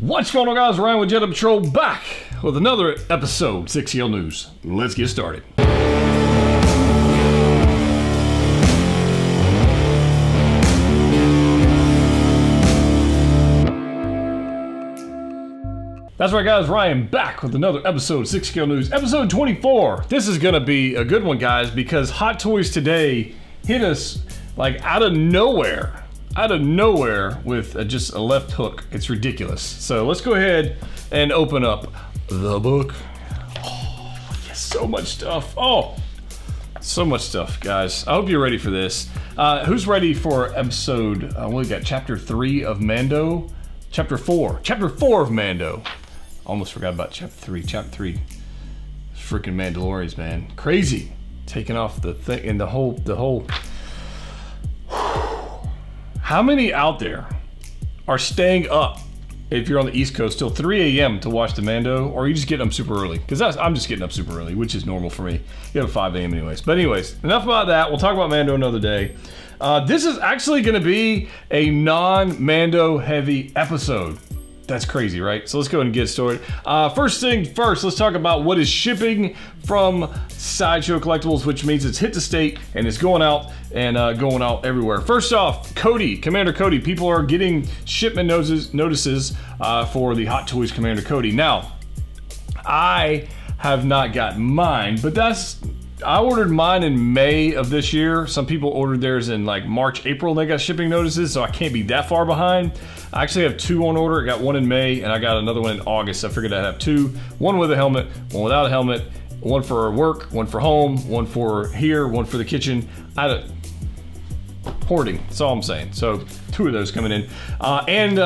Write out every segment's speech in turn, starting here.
What's going on, guys? Ryan with Jedha Patrol back with another episode, 6EL News. Let's get started. That's right, guys. Ryan back with another episode, 6EL News, episode 24. This is gonna be a good one, guys, because Hot Toys today hit us like out of nowhere with just a left hook. It's ridiculous. So let's go ahead and open up the book. Oh, yes, so much stuff. Oh, so much stuff, guys. I hope you're ready for this. Who's ready for episode, we got chapter 3 of Mando? Chapter 4 of Mando. Almost forgot about chapter 3. Chapter 3, freaking Mandalorians, man. Crazy. Taking off the thing and the whole. How many out there are staying up if you're on the East Coast till 3 a.m. to watch the Mando, or are you just getting up super early? Because I'm just getting up super early, which is normal for me. You have 5 a.m. anyways. But anyways, enough about that. We'll talk about Mando another day. This is actually going to be a non-Mando heavy episode. That's crazy, right? So let's go ahead and get started. First thing first, let's talk about what is shipping from Sideshow Collectibles, which means it's hit the state and it's going out and going out everywhere. First off, Cody, Commander Cody. People are getting shipment notices for the Hot Toys Commander Cody. Now, I have not got mine, but I ordered mine in May of this year. Some people ordered theirs in like March, April, and they got shipping notices, so I can't be that far behind. I actually have 2 on order. I got one in May, and I got another one in August. So I figured I'd have 2. One with a helmet, one without a helmet, one for work, one for home, one for here, one for the kitchen. Hoarding, that's all I'm saying. So 2 of those coming in. And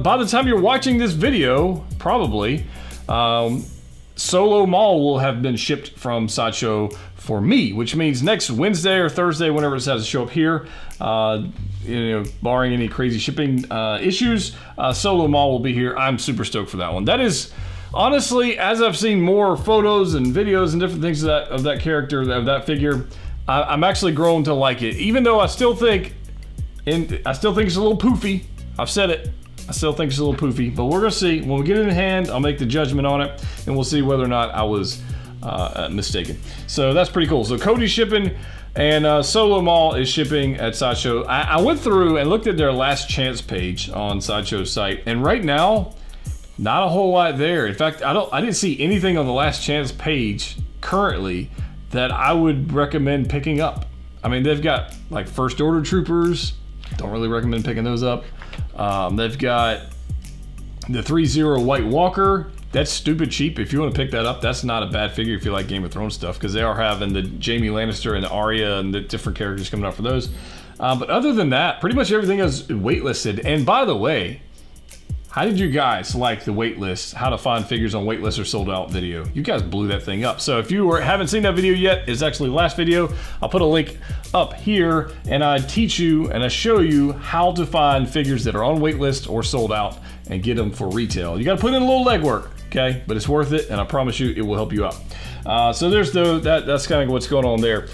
by the time you're watching this video, probably, Solo Mall will have been shipped from Sideshow for me, which means next Wednesday or Thursday, whenever it decides to show up here, barring any crazy shipping issues, Solo Mall will be here. I'm super stoked for that one. That is, honestly, as I've seen more photos and videos and different things of that character, of that figure, I'm actually grown to like it. Even though I still think it's a little poofy. I've said it. I still think it's a little poofy, but we're gonna see. When we get it in hand, I'll make the judgment on it, and we'll see whether or not I was mistaken. So that's pretty cool. So Cody's shipping, and Solo Mall is shipping at Sideshow. I went through and looked at their last chance page on Sideshow's site, and right now, not a whole lot there. In fact, I didn't see anything on the last chance page currently that I would recommend picking up. I mean, they've got like first order troopers. Don't really recommend picking those up. They've got the 3-0 White Walker. That's stupid cheap. If you want to pick that up, that's not a bad figure if you like Game of Thrones stuff, because they are having the Jaime Lannister and the Arya and the different characters coming out for those. But other than that, pretty much everything is waitlisted. And by the way, how did you guys like the waitlist, how to find figures on waitlist or sold out video? You guys blew that thing up. So if you haven't seen that video yet, it's actually the last video. I'll put a link up here, and I teach you and I show you how to find figures that are on waitlist or sold out and get them for retail. You gotta put in a little legwork, okay? But it's worth it, and I promise you it will help you out. So there's that's kind of what's going on there.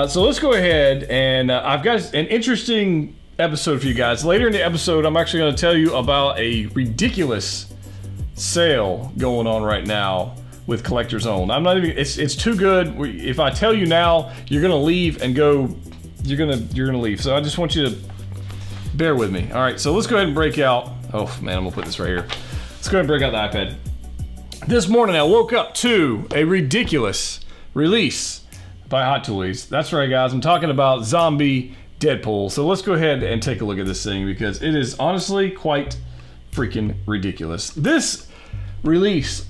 So let's go ahead, and I've got an interesting episode for you guys. Later in the episode, I'm actually going to tell you about a ridiculous sale going on right now with Collector's Own. I'm not even, it's too good. If I tell you now, you're going to leave and go, you're going to leave. So I just want you to bear with me. All right, so let's go ahead and break out. Oh man, I'm going to put this right here. Let's go ahead and break out the iPad. This morning, I woke up to a ridiculous release by Hot Toys. That's right, guys. I'm talking about Zombie Deadpool. So let's go ahead and take a look at this thing, because it is honestly quite freaking ridiculous. This release,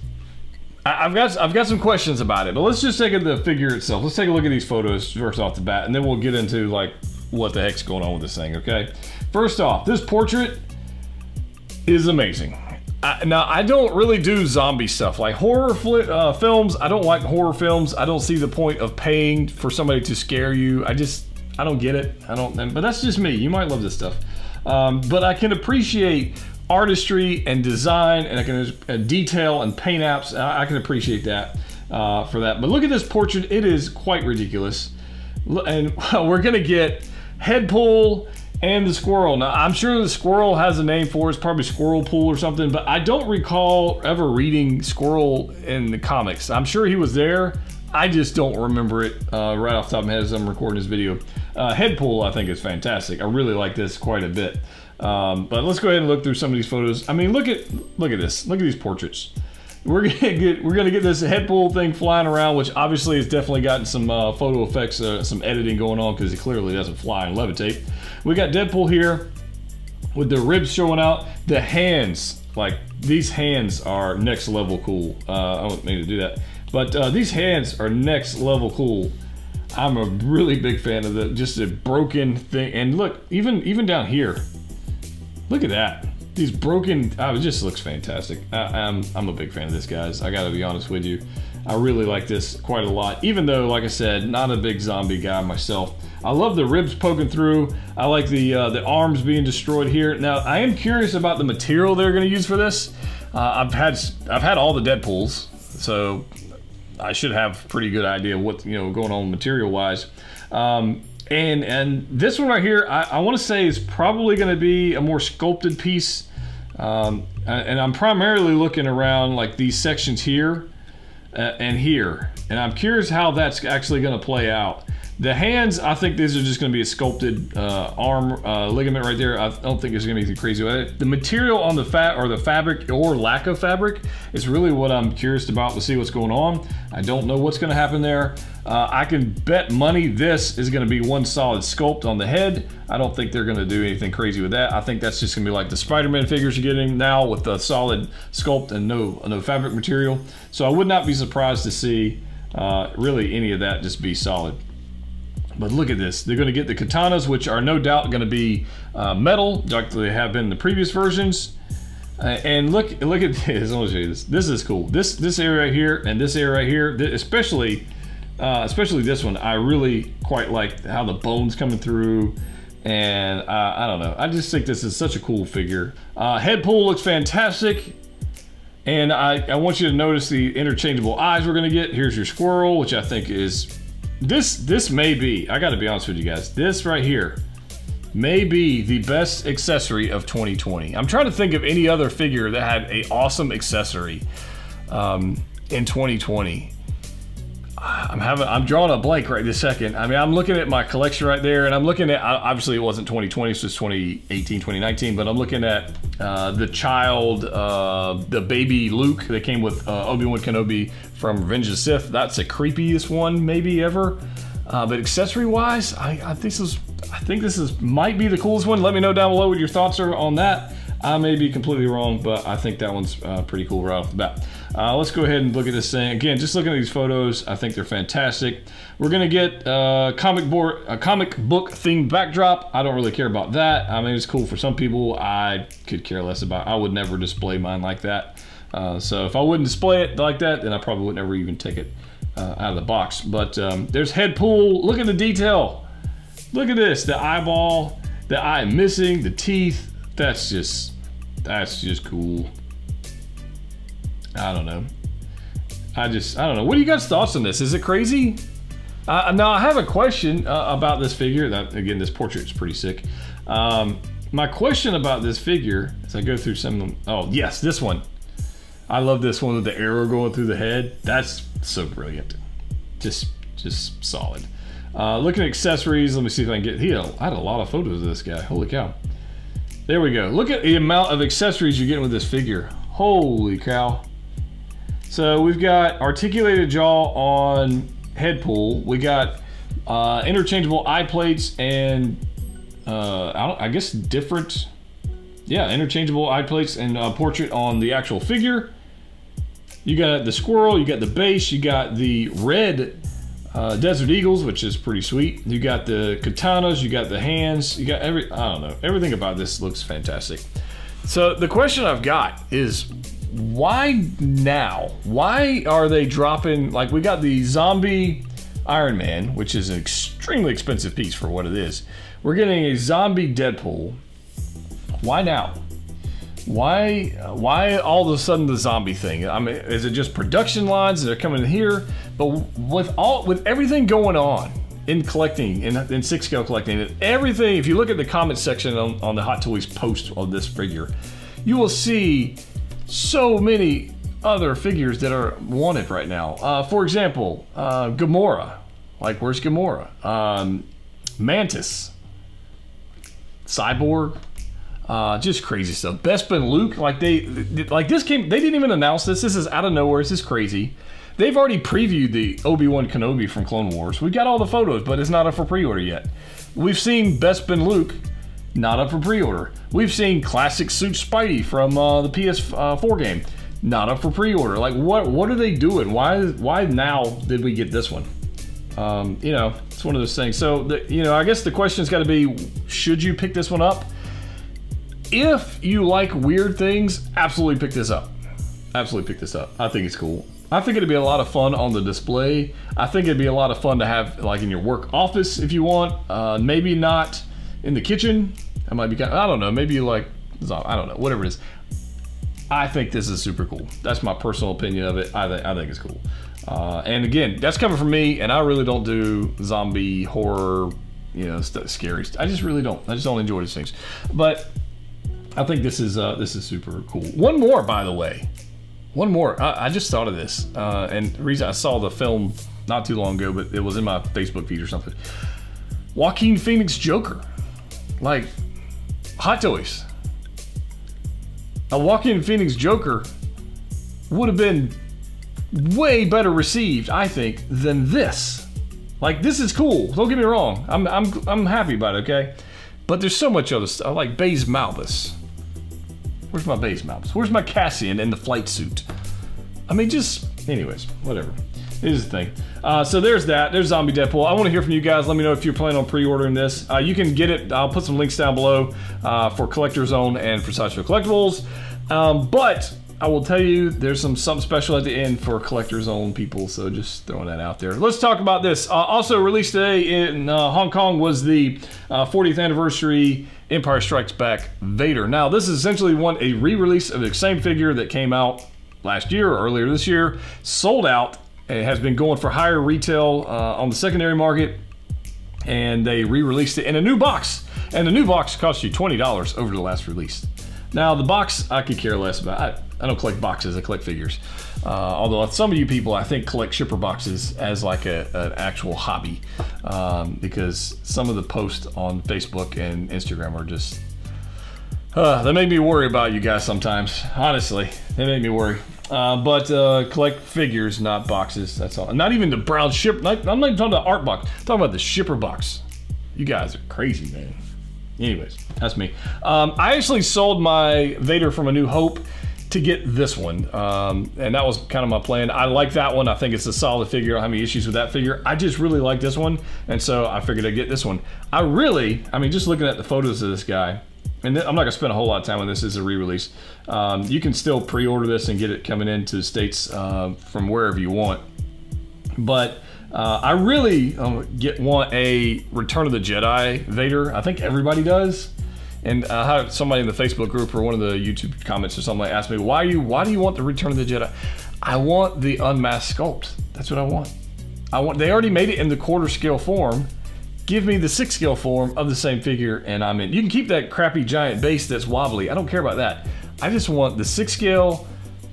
I've got some questions about it, but let's just take the figure itself. Let's take a look at these photos first off the bat, and then we'll get into like what the heck's going on with this thing, okay? First off, this portrait is amazing. Now, I don't really do zombie stuff, like horror films. I don't like horror films. I don't see the point of paying for somebody to scare you. I don't get it. But that's just me. You might love this stuff. But I can appreciate artistry and design, and I can detail and paint apps. I can appreciate that for that. But look at this portrait. It is quite ridiculous. And we're gonna get head pull And the squirrel. Now, I'm sure the squirrel has a name for it. It's probably Squirrel Pool or something, but I don't recall ever reading Squirrel in the comics. I'm sure he was there. I just don't remember it right off the top of my head as I'm recording this video. Headpool, I think, is fantastic. I really like this quite a bit. But let's go ahead and look through some of these photos. I mean, look at this. Look at these portraits. We're gonna get this Headpool thing flying around, which obviously has definitely gotten some photo effects, some editing going on because it clearly doesn't fly and levitate. We got Deadpool here with the ribs showing out. The hands, like these hands are next level cool. I don't mean to do that, but these hands are next level cool. I'm a really big fan of just a broken thing. And look, even down here, look at that. These broken, it just looks fantastic. I'm a big fan of this, guys. I gotta be honest with you. I really like this quite a lot, even though, like I said, not a big zombie guy myself. I love the ribs poking through. I like the arms being destroyed here. Now, I am curious about the material they're gonna use for this. I've had all the Deadpools, so I should have a pretty good idea of what going on material-wise. And this one right here, I want to say is probably going to be a more sculpted piece. And I'm primarily looking around like these sections here and here. And I'm curious how that's actually going to play out. The hands, I think these are just going to be a sculpted arm ligament right there. I don't think there's going to be anything crazy with it. The material on the fabric or lack of fabric is really what I'm curious about to see what's going on. I don't know what's going to happen there. I can bet money this is going to be one solid sculpt on the head. I don't think they're going to do anything crazy with that. I think that's just going to be like the Spider-Man figures you're getting now with the solid sculpt and no fabric material. So I would not be surprised to see really any of that just be solid. But look at this. They're going to get the katanas, which are no doubt going to be metal, like they have been in the previous versions. And look at this. I want to show you this. This is cool. This area right here and this area right here, especially this one, I really quite like how the bones coming through. And I don't know. I just think this is such a cool figure. Headpool looks fantastic. And I want you to notice the interchangeable eyes we're going to get. Here's your squirrel, which I think is... This may be, I gotta be honest with you guys, this right here may be the best accessory of 2020. I'm trying to think of any other figure that had an awesome accessory in 2020. I'm drawing a blank right this second. I mean, I'm looking at my collection right there, and I'm looking at, obviously it wasn't 2020, so it's 2018, 2019, but I'm looking at the child, the baby Luke that came with Obi-Wan Kenobi from Revenge of the Sith. That's the creepiest one maybe ever. But accessory-wise, I think this might be the coolest one. Let me know down below what your thoughts are on that. I may be completely wrong, but I think that one's pretty cool right off the bat. Let's go ahead and look at this thing. Again, just looking at these photos, I think they're fantastic. We're gonna get a comic book themed backdrop. I don't really care about that. I mean, it's cool for some people. I could care less about. I would never display mine like that. So if I wouldn't display it like that, then I probably would never even take it out of the box. But there's Headpool. Look at the detail. Look at this. The eyeball, the eye missing, the teeth. That's just cool. I don't know. I don't know. What are you guys' thoughts on this? Is it crazy? Now I have a question about this figure. Again, this portrait is pretty sick. My question about this figure, as I go through some of them. Oh yes, this one. I love this one with the arrow going through the head. That's so brilliant. Just solid. Looking at accessories. Let me see if I can get. I had a lot of photos of this guy. Holy cow. There we go. Look at the amount of accessories you're getting with this figure. Holy cow. So we've got articulated jaw on Headpool. We got interchangeable eye plates and I guess different, yeah, interchangeable eye plates and portrait on the actual figure. You got the squirrel, you got the base, you got the red Desert Eagles, which is pretty sweet. You got the katanas, you got the hands, you got I don't know, everything about this looks fantastic. So the question I've got is, why now? Why are they dropping, like we got the zombie Iron Man, which is an extremely expensive piece for what it is. We're getting a zombie Deadpool. Why now? Why all of a sudden the zombie thing? I mean, is it just production lines that are coming in here? But with everything going on in collecting, in 6 scale collecting, and everything, if you look at the comment section on the Hot Toys post of this figure, you will see so many other figures that are wanted right now. For example, Gamora. Like, where's Gamora? Mantis. Cyborg. Just crazy stuff. Bespin Luke, like they didn't even announce this. This is out of nowhere. This is crazy. They've already previewed the Obi-Wan Kenobi from Clone Wars. We've got all the photos, but it's not up for pre-order yet. We've seen Bespin Luke, not up for pre-order. We've seen classic suit Spidey from the PS4 game, not up for pre-order. Like, what are they doing? Why now did we get this one? You know, it's one of those things. So, you know, I guess the question's got to be, should you pick this one up? If you like weird things, absolutely pick this up. Absolutely pick this up. I think it's cool. I think it'd be a lot of fun on the display. I think it'd be a lot of fun to have like in your work office if you want. Maybe not in the kitchen. That might be kind of, I don't know, maybe you like, I don't know, whatever it is. I think this is super cool. That's my personal opinion of it. I think it's cool. And again, that's coming from me, and I really don't do zombie horror, you know, scary. I just really don't. I just don't enjoy these things. But I think this is super cool. One more, by the way. One more. I just thought of this, and the reason I saw the film not too long ago, but it was in my Facebook feed or something. Joaquin Phoenix Joker, like Hot Toys. A Joaquin Phoenix Joker would have been way better received, I think, than this. Like, this is cool. Don't get me wrong. I'm happy about it, okay? But there's so much other stuff, like Baze Malbus. Where's my Baze Malbus? Where's my Cassian in the flight suit? I mean, just, anyways, whatever. Here's the thing. So there's that. There's Zombie Deadpool. I want to hear from you guys. Let me know if you're planning on pre-ordering this. You can get it. I'll put some links down below for Collector's Own and for Sideshow Collectibles. But I will tell you, there's something special at the end for Collector's Own people, so just throwing that out there. Let's talk about this. Also released today in Hong Kong was the 40th anniversary Empire Strikes Back Vader. Now, this is essentially a re-release of the same figure that came out last year or earlier this year. Sold out. It has been going for higher retail on the secondary market, and they re-released it in a new box. And the new box cost you $20 over the last release. Now, the box, I could care less about. I don't collect boxes, I collect figures. Although some of you people, I think, collect shipper boxes as like an actual hobby. Because some of the posts on Facebook and Instagram are just, they make me worry about you guys sometimes. Honestly, they make me worry. But collect figures, not boxes, that's all. Not even the brown ship, I'm not even talking about art box, I'm talking about the shipper box. You guys are crazy, man. Anyways, that's me. I actually sold my Vader from A New Hope to get this one, and that was kind of my plan. I like that one. I think it's a solid figure. I don't have any issues with that figure. I just really like this one, and so I figured I'd get this one. I mean, just looking at the photos of this guy, and I'm not gonna spend a whole lot of time on this. This is a re-release. You can still pre-order this and get it coming into the States from wherever you want. But I really want a Return of the Jedi Vader. I think everybody does. And I had somebody in the Facebook group or one of the YouTube comments or something like asked me, why do you want the Return of the Jedi? I want the unmasked sculpt. That's what I want. They already made it in the quarter scale form. Give me the 6 scale form of the same figure and I'm in. You can keep that crappy giant base that's wobbly. I don't care about that. I just want the 6 scale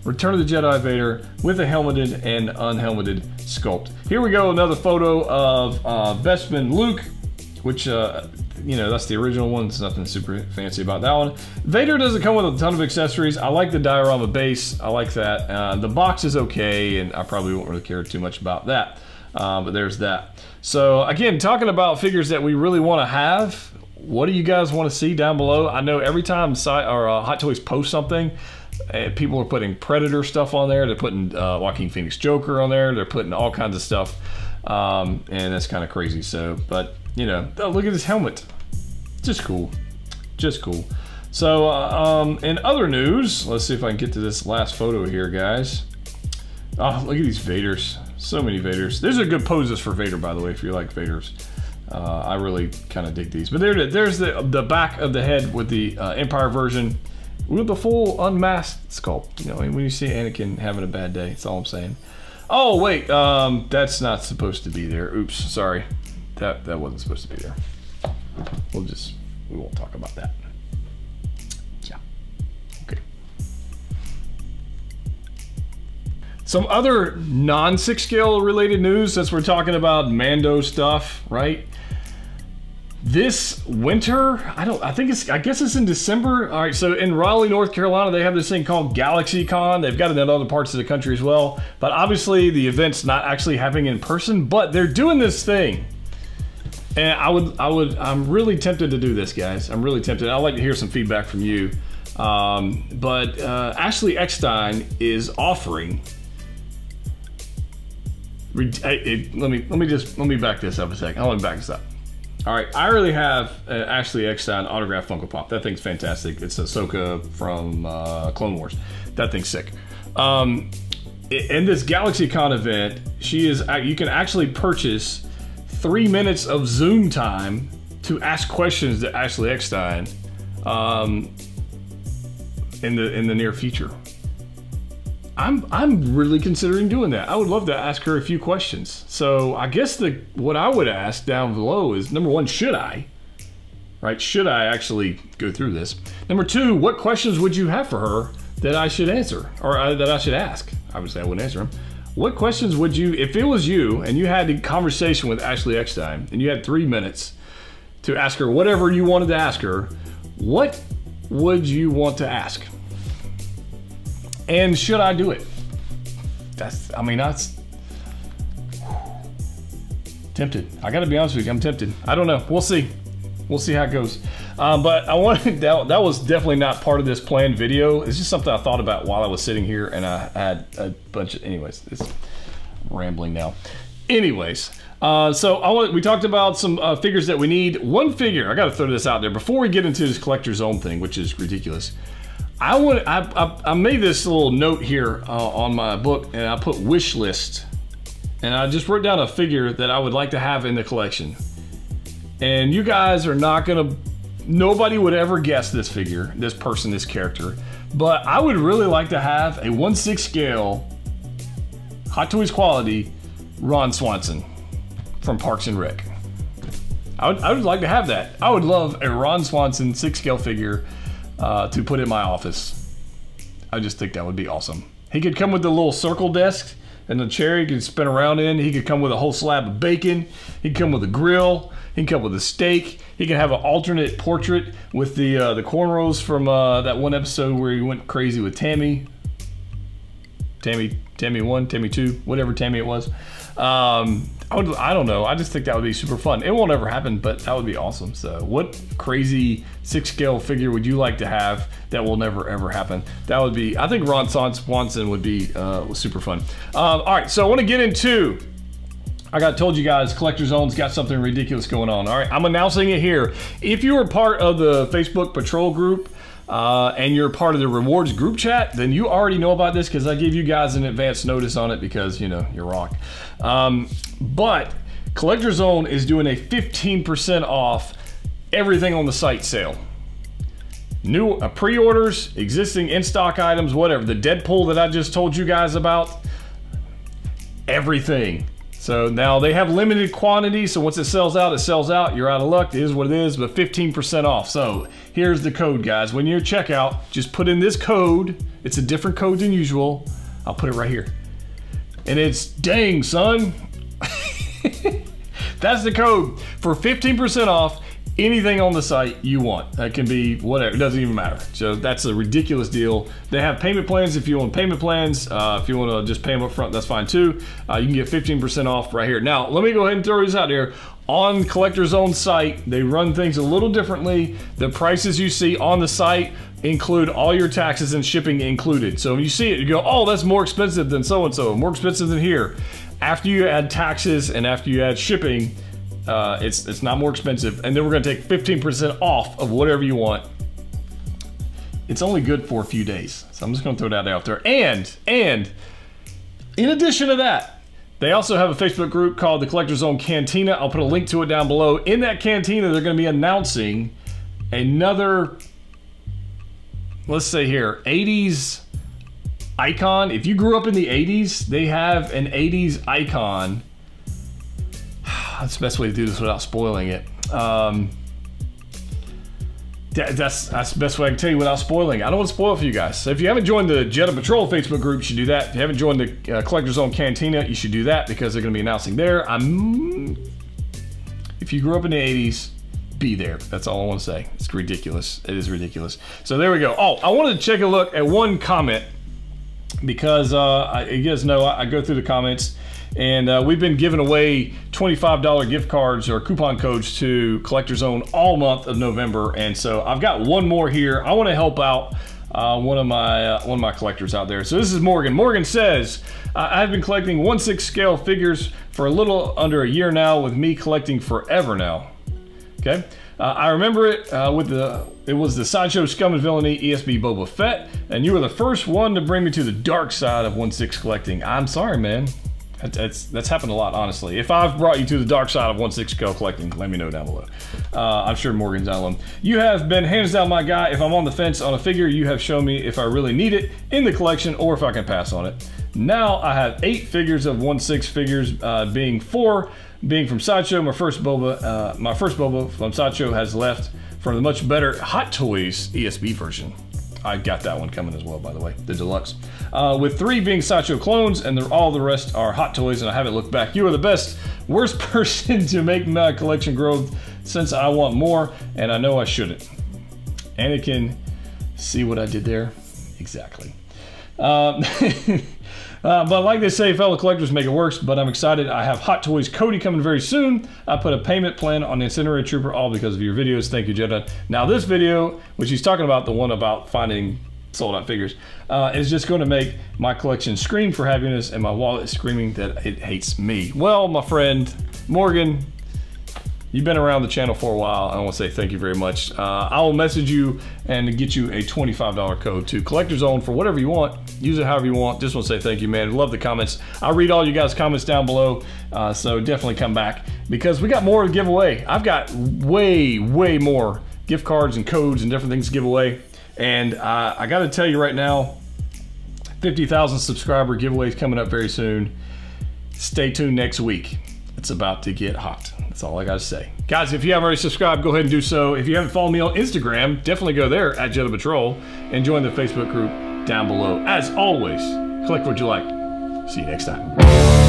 Return of the Jedi Vader with a helmeted and unhelmeted sculpt. Here we go, another photo of Bespin Luke, which, you know, that's the original one. There's nothing super fancy about that one. Vader doesn't come with a ton of accessories. I like the diorama base. I like that. The box is okay, and I probably won't really care too much about that. But there's that. So again, talking about figures that we really want to have, what do you guys want to see down below? I know every time Hot Toys post something, people are putting Predator stuff on there. They're putting Joaquin Phoenix Joker on there. They're putting all kinds of stuff, and that's kind of crazy. So, but you know, oh, look at this helmet. Just cool, just cool. So, in other news, let's see if I can get to this last photo here, guys. Oh, look at these Vaders. So many Vaders. These are good poses for Vader, by the way, if you like Vaders. I really kind of dig these. But there's the back of the head with the Empire version with the full unmasked sculpt. You know, when you see Anakin having a bad day, that's all I'm saying. Oh, wait, that's not supposed to be there. Oops, sorry. that wasn't supposed to be there. We won't talk about that. Yeah. Okay. Some other non-6 scale related news, since we're talking about Mando stuff, right? This winter, I guess it's in December. All right, so in Raleigh, North Carolina, they have this thing called GalaxyCon. They've got it in other parts of the country as well. But obviously the event's not actually happening in person, but they're doing this thing. And I'm really tempted to do this, guys. I'm really tempted. I'd like to hear some feedback from you. But Ashley Eckstein is offering. Let me back this up a second. Let me back this up. All right, I already have an Ashley Eckstein autographed Funko Pop. That thing's fantastic. It's Ahsoka from Clone Wars. That thing's sick. In this GalaxyCon event, you can actually purchase 3 minutes of Zoom time to ask questions to Ashley Eckstein in the near future. I'm really considering doing that. I would love to ask her a few questions. So I guess what I would ask down below is, number one, should I? Right? Should I actually go through this? Number two, what questions would you have for her that I should answer, or that I should ask? Obviously, I wouldn't answer them. What questions would you, if it was you and you had a conversation with Ashley Eckstein and you had 3 minutes to ask her whatever you wanted to ask her, what would you want to ask? And should I do it? That's tempted. I gotta be honest with you, I'm tempted. I don't know, we'll see. We'll see how it goes. But I wanted, that was definitely not part of this planned video. It's just something I thought about while I was sitting here, and I had a bunch of, anyways, it's rambling now. Anyways, we talked about some figures that we need. One figure, I gotta throw this out there before we get into this collector's zone thing, which is ridiculous. I made this little note here on my book, and I put wish list, and I just wrote down a figure that I would like to have in the collection. And you guys are not gonna, nobody would ever guess this figure, this person, this character, but I would really like to have a 1/6 scale, Hot Toys quality, Ron Swanson from Parks and Rec. I would like to have that. I would love a Ron Swanson 6 scale figure to put in my office. I just think that would be awesome. He could come with the little circle desk and the chair he could spin around in. He could come with a whole slab of bacon. He could come with a grill. He could come with a steak. He could have an alternate portrait with the cornrows from that one episode where he went crazy with Tammy 1, Tammy 2, whatever Tammy it was. I don't know. I just think that would be super fun. It won't ever happen, but that would be awesome. So what crazy 6 scale figure would you like to have that will never ever happen? That would be, I think Ron Swanson would be super fun. All right, so I want to get into, told you guys, Collector Zone's got something ridiculous going on. All right, I'm announcing it here. If you are part of the Facebook Patrol group, and you're part of the rewards group chat, then you already know about this because I gave you guys an advance notice on it because, you know, you rock. But Collector Zone is doing a 15% off everything on the site sale. New pre-orders, existing in-stock items, whatever. The Deadpool that I just told you guys about, everything. So now they have limited quantity, so once it sells out, it sells out. You're out of luck. It is what it is, but 15% off. So here's the code, guys. When you're checkout, just put in this code. It's a different code than usual. I'll put it right here. And it's dang, son. That's the code for 15% off anything on the site you want. That can be whatever, it doesn't even matter. So that's a ridiculous deal. They have payment plans if you want payment plans. If you want to just pay them up front, that's fine too. You can get 15% off right here. Now, let me go ahead and throw this out there. On Collector Zone site, they run things a little differently. The prices you see on the site include all your taxes and shipping included. So when you see it, you go, oh, that's more expensive than so-and-so, more expensive than here. After you add taxes and after you add shipping, it's not more expensive, and then we're gonna take 15% off of whatever you want. It's only good for a few days, so I'm just gonna throw that out there. And in addition to that, they also have a Facebook group called the Collector Zone Cantina. I'll put a link to it down below. In that cantina, they're gonna be announcing another, let's say here, 80s icon. If you grew up in the 80s, they have an 80s icon. That's the best way to do this without spoiling it. That's the best way I can tell you without spoiling. I don't want to spoil it for you guys. So if you haven't joined the Jedha Patrol Facebook group, you should do that. If you haven't joined the Collector's Zone Cantina, you should do that because they're going to be announcing there. If you grew up in the 80s, be there. That's all I want to say. It's ridiculous. It is ridiculous. So there we go. Oh, I wanted to take a look at one comment because you guys know I go through the comments, and we've been giving away $25 gift cards or coupon codes to Collector's Zone all month of November, and so I've got one more here. I want to help out one of my collectors out there. So this is Morgan. Morgan says, I've been collecting 1/6 scale figures for a little under a year now, with me collecting forever now. Okay, I remember it it was the Sideshow Scum and Villainy ESB Boba Fett, and you were the first one to bring me to the dark side of 1/6 collecting. I'm sorry, man. That's happened a lot, honestly. If I've brought you to the dark side of 1/6 scale collecting, let me know down below. I'm sure Morgan's not alone. You have been hands down my guy. If I'm on the fence on a figure, you have shown me if I really need it in the collection or if I can pass on it. Now I have 8 figures of 1/6 figures, being 4 being from Sideshow. My first Boba from Sideshow has left for the much better Hot Toys ESB version. I got that one coming as well, by the way, the deluxe. With 3 being Sideshow clones, and all the rest are Hot Toys, and I haven't looked back. You are the best, worst person to make my collection grow, since I want more, and I know I shouldn't. Anakin, see what I did there? Exactly. But like they say, fellow collectors make it worse, but I'm excited. I have Hot Toys Cody coming very soon. I put a payment plan on the Incinerator Trooper, all because of your videos. Thank you, Jedha. Now this video, which he's talking about, the one about finding sold out figures, is just going to make my collection scream for happiness and my wallet screaming that it hates me. Well, my friend Morgan, you've been around the channel for a while. I want to say thank you very much. I will message you and get you a $25 code to Collector's Zone for whatever you want. Use it however you want. Just want to say thank you, man. Love the comments. I read all you guys' comments down below, so definitely come back because we got more to give away. I've got way more gift cards and codes and different things to give away. And I got to tell you right now, 50,000 subscriber giveaway is coming up very soon. Stay tuned next week. It's about to get hot. That's all I gotta say. Guys, if you haven't already subscribed, go ahead and do so. If you haven't followed me on Instagram, definitely go there at Jedha Patrol and join the Facebook group down below. As always, collect what you like. See you next time.